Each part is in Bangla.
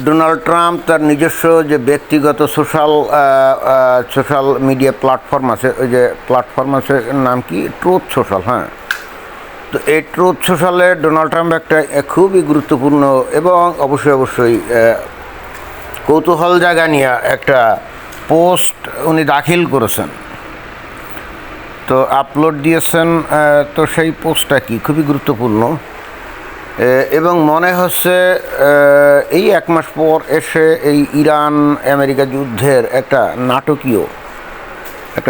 ডোনাল্ড ট্রাম্প তার নিজস্ব যে ব্যক্তিগত সোশ্যাল মিডিয়া প্ল্যাটফর্ম আছে, ওই যে প্ল্যাটফর্ম আছে নাম কি, ট্রুথ সোশ্যাল। হ্যাঁ, তো এই ট্রুথ সোশ্যালে ডোনাল্ড ট্রাম্প একটা খুবই গুরুত্বপূর্ণ এবং অবশ্যই কৌতূহল জায়গা নিয়ে একটা পোস্ট উনি দাখিল করেছেন, তো আপলোড দিয়েছেন। তো সেই পোস্টটা কি খুবই গুরুত্বপূর্ণ এবং মনে হচ্ছে এই এক মাস পর এসে এই ইরান আমেরিকা যুদ্ধের একটা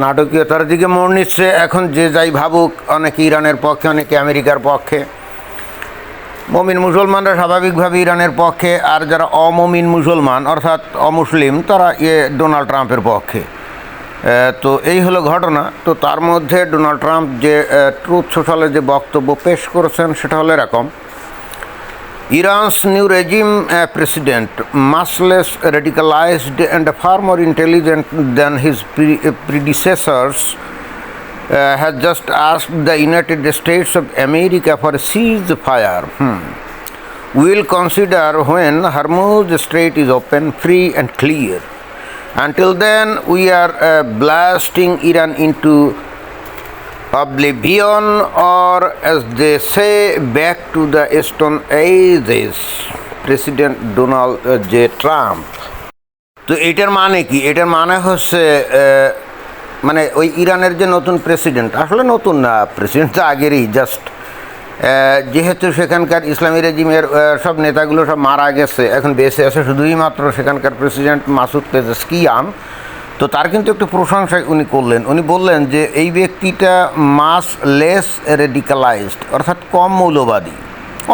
নাটকীয়তার দিকে মোড় নিচ্ছে। এখন যে যাই ভাবুক, অনেকে ইরানের পক্ষে, অনেকে আমেরিকার পক্ষে। মমিন মুসলমানরা স্বাভাবিকভাবে ইরানের পক্ষে, আর যারা অমমিন মুসলমান অর্থাৎ অমুসলিম তারা ডোনাল্ড ট্রাম্পের পক্ষে। তো এই হলো ঘটনা। তো তার মধ্যে ডোনাল্ড ট্রাম্প যে ট্রুথ সোশ্যালে যে বক্তব্য পেশ করেছেন সেটা হলো এরকম: Iran's new regime president, much less radicalized and far more intelligent than his predecessors, has just asked the United States of America for a ceasefire. We'll consider when Hormuz Strait is open, free and clear. Until then, we are blasting Iran into oblivion, or as they say, back to the stone ages. President Donald J Trump. তো এটার মানে কি? এটার মানে হচ্ছে মানে ওই ইরানের যে নতুন প্রেসিডেন্ট, আসলে নতুন না, প্রেসিডেন্ট তো আগেরই, জাস্ট যেহেতু সেখানকার ইসলামী রেজিমের সব নেতাগুলো সব মারা গেছে, এখন বেঁচে আছে শুধুই মাত্র সেখানকার প্রেসিডেন্ট মাসুদ পেজেশকিয়ান। তো তার কিন্তু একটু প্রশংসা উনি করলেন। উনি বললেন যে এই ব্যক্তিটা মাস লেস রেডিকালাইজড, অর্থাৎ কম মৌলবাদী,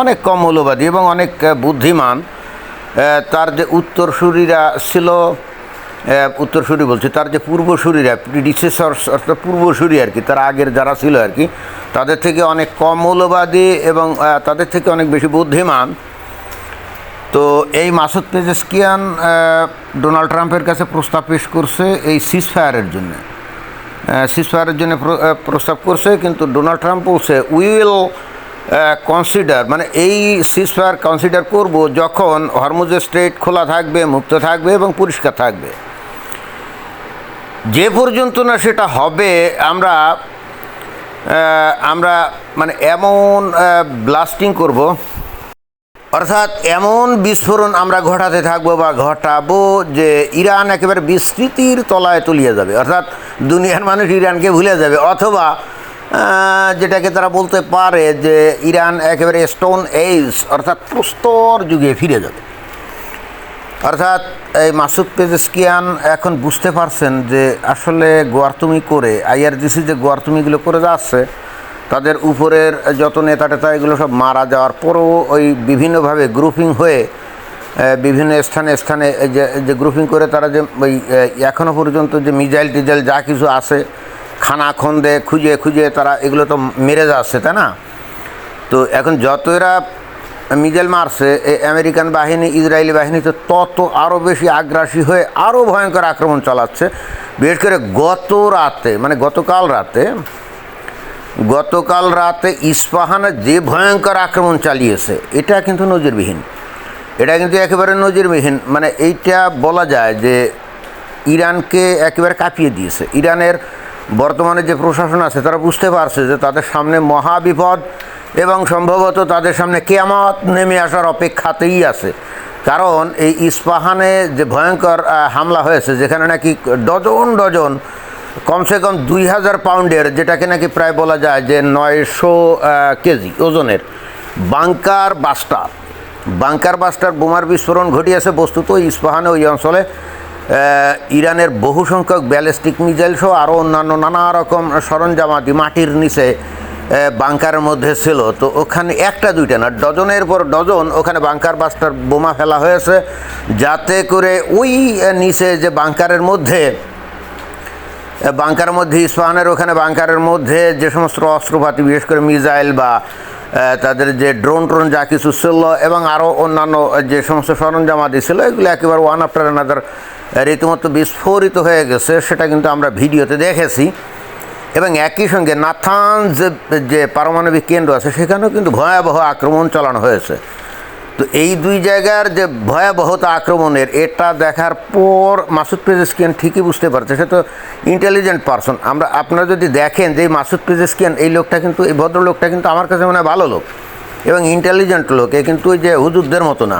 অনেক কম মৌলবাদী এবং অনেক বুদ্ধিমান। তার যে উত্তরসূরিরা ছিল, উত্তরসূরি বলছি, তার যে পূর্বসূরিরা, প্রিডিসেসর্স অর্থাৎ পূর্বসূরি আর কি, তার আগের যারা ছিল আর কি, তাদের থেকে অনেক কম মৌলবাদী এবং তাদের থেকে অনেক বেশি বুদ্ধিমান। তো এই মাসুদ পেজেশকিয়ান ডোনাল্ড ট্রাম্পের কাছে প্রস্তাব পেশ করছে এই সিজফায়ারের জন্য প্রস্তাব করছে, কিন্তু ডোনাল্ড ট্রাম্প বলছে উইল কনসিডার, মানে এই সিজফায়ার কনসিডার করব যখন হরমুজ স্ট্রেট খোলা থাকবে, মুক্ত থাকবে এবং পরিষ্কার থাকবে। যে পর্যন্ত না সেটা হবে আমরা মানে এমন ব্লাস্টিং করব, অর্থাৎ এমন বিস্ফোরণ আমরা ঘটাতে থাকবো বা ঘটাবো যে ইরান একেবারে বিস্মৃতির তলায় তলিয়ে যাবে, অর্থাৎ দুনিয়ার মানুষ ইরানকে ভুলে যাবে, অথবা যেটাকে তারা বলতে পারে যে ইরান একেবারে স্টোন এজ অর্থাৎ প্রস্তর যুগে ফিরে যাবে। অর্থাৎ এই মাসুদ পেজেশকিয়ান এখন বুঝতে পারছেন যে আসলে গোয়ার্তুমি করে, আইআরজিসি যে গোয়ার্তুমিগুলো করে যাচ্ছে, তাদের উপরের যত নেতা টেতা এগুলো সব মারা যাওয়ার পরও ওই বিভিন্নভাবে গ্রুপিং হয়ে বিভিন্ন স্থানে যে গ্রুপিং করে তারা যে ওই এখনও পর্যন্ত যে মিজাইল টিজাইল যা কিছু আছে খানাখন্দে খুঁজে তারা এগুলো তো মেরে যাচ্ছে, তাই না? তো এখন যত এরা মিজাইল মারছে আমেরিকান বাহিনী, ইসরায়েলি বাহিনী, তো তত আরও বেশি আগ্রাসী হয়ে আরও ভয়ঙ্কর আক্রমণ চালাচ্ছে। বিশেষ করে গতকাল রাতে ইস্পাহানে যে ভয়ঙ্কর আক্রমণ চালিয়েছে এটা কিন্তু নজিরবিহীন, এটা কিন্তু একেবারে নজিরবিহীন। মানে এইটা বলা যায় যে ইরানকে একেবারে কাঁপিয়ে দিয়েছে। ইরানের বর্তমানে যে প্রশাসন আছে তারা বুঝতে পারছে যে তাদের সামনে মহাবিপদ এবং সম্ভবত তাদের সামনে কিয়ামত নেমে আসার অপেক্ষাতেই আছে। কারণ এই ইস্পাহানে যে ভয়ঙ্কর হামলা হয়েছে, যেখানে নাকি ডজন কমসে কম 2000 পাউন্ডের, যেটাকে নাকি প্রায় বলা যায় যে 900 কেজি ওজনের বাংকার বাস্টার বোমার বিস্ফোরণ ঘটিয়েছে। বস্তুত ইস্পাহানে ওই অঞ্চলে ইরানের বহু সংখ্যক ব্যালিস্টিক মিসাইল সহ আরও অন্যান্য নানা রকম সরঞ্জামাদি মাটির নিচে বাংকারের মধ্যে ছিল। তো ওখানে একটা দুইটা না, ডজনের পর ডজন ওখানে বাংকার বাস্টার বোমা ফেলা হয়েছে, যাতে করে ওই নিচে যে বাংকারের মধ্যে ইস্পাহানের ওখানে বাংকারের মধ্যে যে সমস্ত অস্ত্রপাতি, বিশেষ করে মিসাইল বা তাদের যে ড্রোন যা কিছু ছিল এবং আরও অন্যান্য যে সমস্ত সরঞ্জামাদি ছিল, এগুলো একেবারে ওয়ান আফটার অ্যানাদার রীতিমতো বিস্ফোরিত হয়ে গেছে। সেটা কিন্তু আমরা ভিডিওতে দেখেছি। এবং একই সঙ্গে নাথানজ যে পারমাণবিক কেন্দ্র আছে সেখানেও কিন্তু ভয়াবহ আক্রমণ চালানো হয়েছে। তো এই দুই জায়গার যে ভয়াবহতা আক্রমণের এটা দেখার পর মাসুদ পেজেশকিয়ান ঠিকই বুঝতে পারছে, সে তো ইন্টেলিজেন্ট পারসন। আপনারা যদি দেখেন যে মাসুদ পেজেশকিয়ান এই লোকটা কিন্তু, এই ভদ্রলোকটা কিন্তু আমার কাছে মনে হয় ভালো লোক এবং ইন্টেলিজেন্ট লোক, এ কিন্তু ওই যে হুজুরদের মতো না।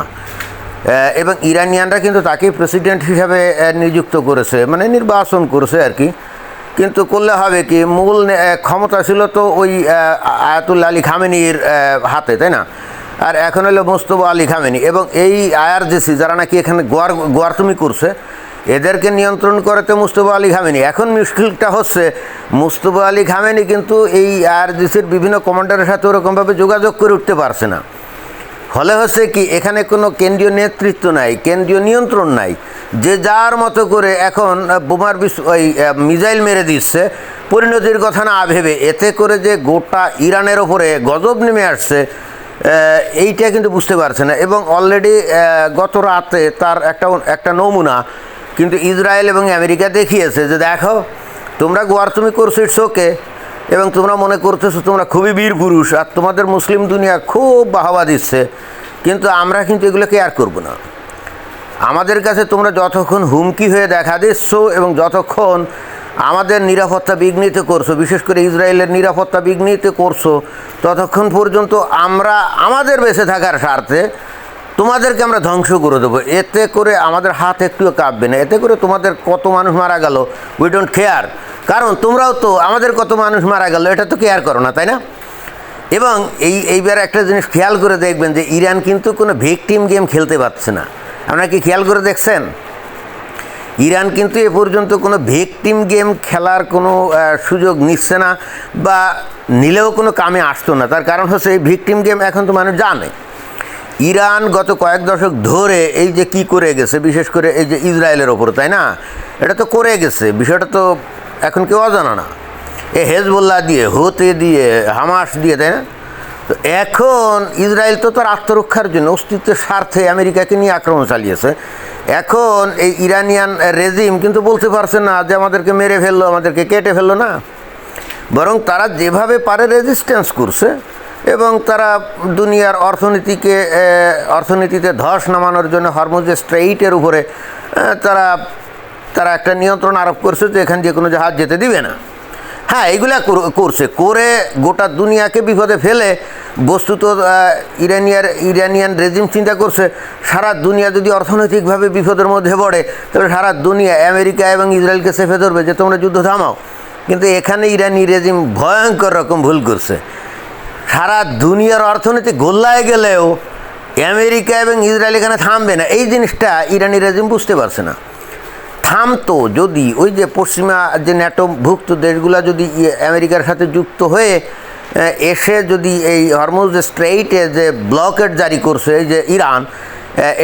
এবং ইরানিয়ানরা কিন্তু তাকে প্রেসিডেন্ট হিসাবে নিযুক্ত করেছে, মানে নির্বাচন করেছে আর কি। কিন্তু করলে হবে কি, মূল ক্ষমতা ছিল তো ওই আয়াতুল্লাহ আলী খামেনির হাতে, তাই না? আর এখন হলো মুস্তফা আলী খামেনি এবং এই আইআরজিসি যারা নাকি এখানে গোয়ারতুমি করছে, এদেরকে নিয়ন্ত্রণ করেতে মুস্তফা আলী খামেনি। এখন মুশকিলটা হচ্ছে মুস্তফা আলী খামেনি কিন্তু এই আইআরজিসির বিভিন্ন কমান্ডারের সাথে ওরকমভাবে যোগাযোগ করে উঠতে পারছে না। ফলে হচ্ছে কি, এখানে কোনো কেন্দ্রীয় নেতৃত্ব নাই, কেন্দ্রীয় নিয়ন্ত্রণ নাই, যে যার মতো করে এখন বোমার ওই মিসাইল মেরে দিচ্ছে পরিণতির কথা না ভেবে। এতে করে যে গোটা ইরানের ওপরে গজব নেমে আসছে এইটা কিন্তু বুঝতে পারছে না। এবং অলরেডি গত রাতে তার একটা নমুনা কিন্তু ইসরায়েল এবং আমেরিকা দেখিয়েছে যে দেখো তোমরা গোয়ারতুমি করছো, ইটস ওকে, এবং তোমরা মনে করতেছো তোমরা খুবই বীর পুরুষ আর তোমাদের মুসলিম দুনিয়া খুব বাহবা দিচ্ছে, কিন্তু আমরা কিন্তু এগুলো কেয়ার করবো না। আমাদের কাছে তোমরা যতক্ষণ হুমকি হয়ে দেখা দিচ্ছ এবং যতক্ষণ আমাদের নিরাপত্তা বিঘ্নিত করছো, বিশেষ করে ইসরায়েলের নিরাপত্তা বিঘ্নিত করছো, ততক্ষণ পর্যন্ত আমরা আমাদের বেঁচে থাকার স্বার্থে তোমাদেরকে আমরা ধ্বংস করে দেবো। এতে করে আমাদের হাত একটুও কাঁপবে না, এতে করে তোমাদের কত মানুষ মারা গেল উই ডোন্ট কেয়ার, কারণ তোমরাও তো আমাদের কত মানুষ মারা গেল এটা তো কেয়ার করো না, তাই না? এবং এইবার একটা জিনিস খেয়াল করে দেখবেন যে ইরান কিন্তু কোনো ভিকটিম গেম খেলতে পারছে না। আপনারা কি খেয়াল করে দেখছেন? ইরান কিন্তু এ পর্যন্ত কোনো ভিকটিম গেম খেলার কোনো সুযোগ নিচ্ছে না, বা নিলেও কোনো কামে আসতো না। তার কারণ হচ্ছে এই ভিকটিম গেম এখন তো মানুষ জানে। ইরান গত কয়েক দশক ধরে এই যে কি করে গেছে, বিশেষ করে এই যে ইসরায়েলের ওপর, তাই না? এটা তো করে গেছে, বিষয়টা তো এখন কেউ অজানা না। এ হেজবুল্লাহ দিয়ে, হুতি দিয়ে, হামাস দিয়ে, তাই না? তো এখন ইসরায়েল তো তার আত্মরক্ষার জন্য অস্তিত্বের স্বার্থে আমেরিকাকে নিয়ে আক্রমণ চালিয়েছে। এখন এই ইরানিয়ান রেজিম কিন্তু বলতে পারছে না যে আমাদেরকে মেরে ফেললো, আমাদেরকে কেটে ফেললো, না, বরং তারা যেভাবে পারে রেজিস্ট্যান্স করছে এবং তারা দুনিয়ার অর্থনীতিতে ধস নামানোর জন্য হরমুজ স্ট্রেইটের উপরে তারা একটা নিয়ন্ত্রণ আরোপ করছে যে এখান দিয়ে কোনো জাহাজ যেতে দিবে না। হ্যাঁ, এইগুলা করছে, করে গোটা দুনিয়াকে বিপদে ফেলে। বস্তুত ইরানিয়ান রেজিম চিন্তা করছে সারা দুনিয়া যদি অর্থনৈতিকভাবে বিপদের মধ্যে পড়ে তাহলে সারা দুনিয়া আমেরিকা এবং ইসরায়েলকে চেপে ধরবে যে তোমরা যুদ্ধ থামাও। কিন্তু এখানে ইরানি রেজিম ভয়ঙ্কর রকম ভুল করছে। সারা দুনিয়ার অর্থনীতি গোল্লায় গেলেও আমেরিকা এবং ইসরায়েল এখানে থামবে না, এই জিনিসটা ইরানি রেজিম বুঝতে পারছে না। থামতো যদি ওই যে পশ্চিমা যে ন্যাটোভুক্ত দেশগুলো যদি আমেরিকার সাথে যুক্ত হয়ে এসে যদি এই হরমুজ স্ট্রেইটে যে ব্লকেট জারি করছে এই যে ইরান,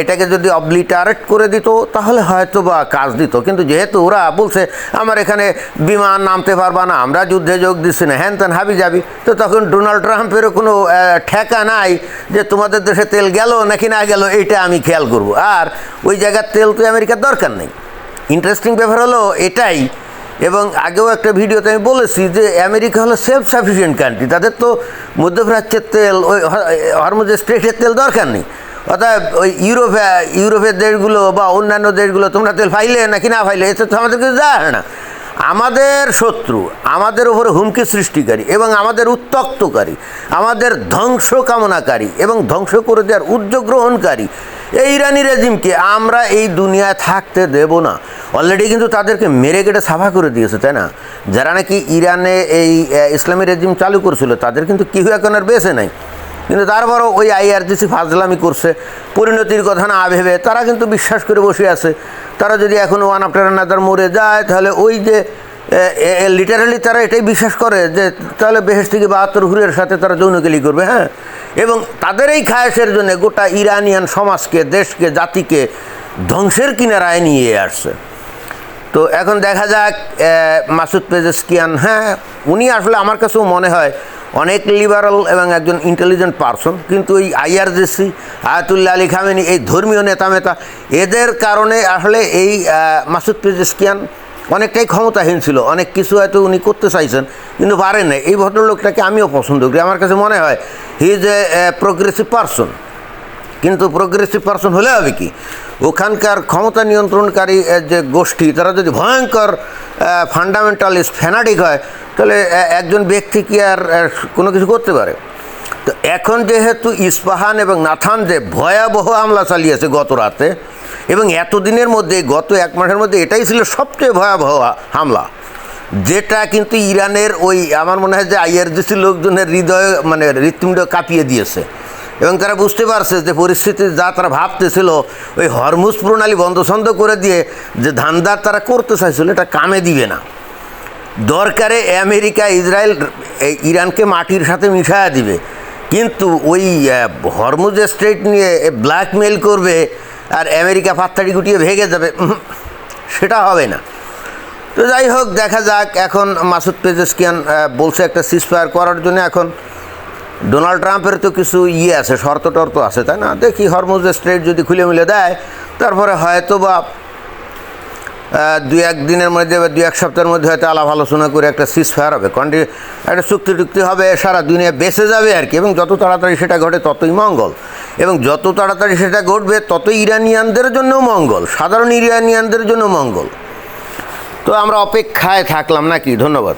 এটাকে যদি অবলিটারেট করে দিত তাহলে হয়তো বা কাজ দিত। কিন্তু যেহেতু ওরা বলছে আমার এখানে বিমান নামতে পারবা না, আমরা যুদ্ধে যোগ দিচ্ছি না, হ্যান ত্যান হাবি যাবি, তো তখন ডোনাল্ড ট্রাম্পেরও কোনো ঠেকা নাই যে তোমাদের দেশে তেল গেল নাকি না গেল এইটা আমি খেয়াল করব। আর ওই জায়গার তেল তো আমেরিকার দরকার নেই। ইন্টারেস্টিং ব্যাপার হলো এটাই, এবং আগেও একটা ভিডিওতে আমি বলেছি যে আমেরিকা হলো সেলফ সাফিসিয়েন্ট কান্ট্রি, তাদের তো মধ্যপ্রাচ্যের তেল, ওই হরমুজ স্ট্রেইটের তেল দরকার নেই। অর্থাৎ ওই ইউরোপের দেশগুলো বা অন্যান্য দেশগুলো তোমরা তেল ফাইলে নাকি না ফাইলে এতে তো আমাদের কিছু যায় না। আমাদের শত্রু, আমাদের উপরে হুমকি সৃষ্টিকারী এবং আমাদের উত্ত্যক্তকারী, আমাদের ধ্বংস কামনাকারী এবং ধ্বংস করে দেওয়ার উদ্যোগ গ্রহণকারী এই ইরানি রেজিমকে আমরা এই দুনিয়ায় থাকতে দেব না। অলরেডি কিন্তু তাদেরকে মেরে কেটে সাফা করে দিয়েছে, তাই না? যারা নাকি ইরানে এই ইসলামী রেজিম চালু করছিল তাদের কিন্তু কেউ এখন আর বেঁচে নাই, কিন্তু তারপরও ওই আইআরজিসি ফাজলামি করছে, পরিণতির কথা না ভেবে তারা কিন্তু বিশ্বাস করে বসে আছে। তারা যদি এখন ওয়ান আফটার অ্যানাদার মরে যায় তাহলে ওই যে লিটারালি তারা এটাই বিশ্বাস করে যে তাহলে বেহেশ থেকে 72 হুরের সাথে তারা যৌনকেলি করবে। হ্যাঁ, এবং তাদের এই খায়েশের জন্য গোটা ইরানিয়ান সমাজকে, দেশকে, জাতিকে ধ্বংসের কিনারায় নিয়ে আসছে। তো এখন দেখা যাক মাসুদ পেজেশকিয়ান, হ্যাঁ উনি আসলে আমার কাছেও মনে হয় অনেক লিবারাল এবং একজন ইন্টেলিজেন্ট পারসন, কিন্তু এই আইআরজিসি, আয়াতুল্লাহ আলী খামেনি, এই ধর্মীয় নেতা এদের কারণে আসলে এই মাসুদ পেজেশকিয়ান অনেকটাই ক্ষমতাহীন ছিল। অনেক কিছু হয়তো উনি করতে চাইছেন কিন্তু পারেন না। এই ভদ্রলোকটাকে আমিও পছন্দ করি, আমার কাছে মনে হয় he is a progressive person. কিন্তু প্রোগ্রেসিভ পারসন হলে হবে কি, ওখানকার ক্ষমতা নিয়ন্ত্রণকারী যে গোষ্ঠী তারা যদি ভয়ঙ্কর ফান্ডামেন্টালিস্ট ফ্যানাটিক হয়, তাহলে একজন ব্যক্তি কি আর কোনো কিছু করতে পারে? তো এখন যেহেতু ইস্পাহান এবং নাথানজে ভয়াবহ হামলা চালিয়েছে গত রাতে, এবং এতদিনের মধ্যে গত 1 মাসের মধ্যে এটাই ছিল সবচেয়ে ভয়াবহ হামলা, যেটা কিন্তু ইরানের ওই আমার মনে হয় যে আইআরজিসি লোকজনের হৃদয় মানে হৃৎপিণ্ড কাঁপিয়ে দিয়েছে, এবং তারা বুঝতে পারছে যে পরিস্থিতি যা তারা ভাবতেছিল ওই হরমুজ প্রণালী বন্ধ করে দিয়ে যে ধান্দার তারা করতে চাইছিল এটা কামে দিবে না। দরকারে আমেরিকা ইসরায়েল ইরানকে মাটির সাথে মিশায়া দিবে, কিন্তু ওই হরমুজ স্ট্রেট নিয়ে ব্ল্যাকমেল করবে আর আমেরিকা পাত্তাড়ি গুটিয়ে ভেঙে যাবে, সেটা হবে না। তো যাই হোক, দেখা যাক। এখন মাসুদ পেজেশকিয়ান বলছে একটা সিজফায়ার করার জন্য। এখন ডোনাল্ড ট্রাম্পের তো কিছু আছে, শর্ত টর্ত আছে, তাই না? দেখি হরমুজ স্ট্রেট যদি খুলে মিলে দেয়, তারপরে হয়তো বা 2-1 দিনের মধ্যে বা 2-1 সপ্তাহের মধ্যে হয়তো আলাপ আলোচনা করে একটা সিজফায়ার হবে, একটা চুক্তি হবে, সারা দুনিয়া বেঁচে যাবে আর কি। এবং যত তাড়াতাড়ি সেটা ঘটে ততই মঙ্গল, এবং যত তাড়াতাড়ি সেটা ঘটবে ততই ইরানিয়ানদের জন্য মঙ্গল, সাধারণ ইরানিয়ানদের জন্য মঙ্গল। তো আমরা অপেক্ষায় থাকলাম নাকি? ধন্যবাদ।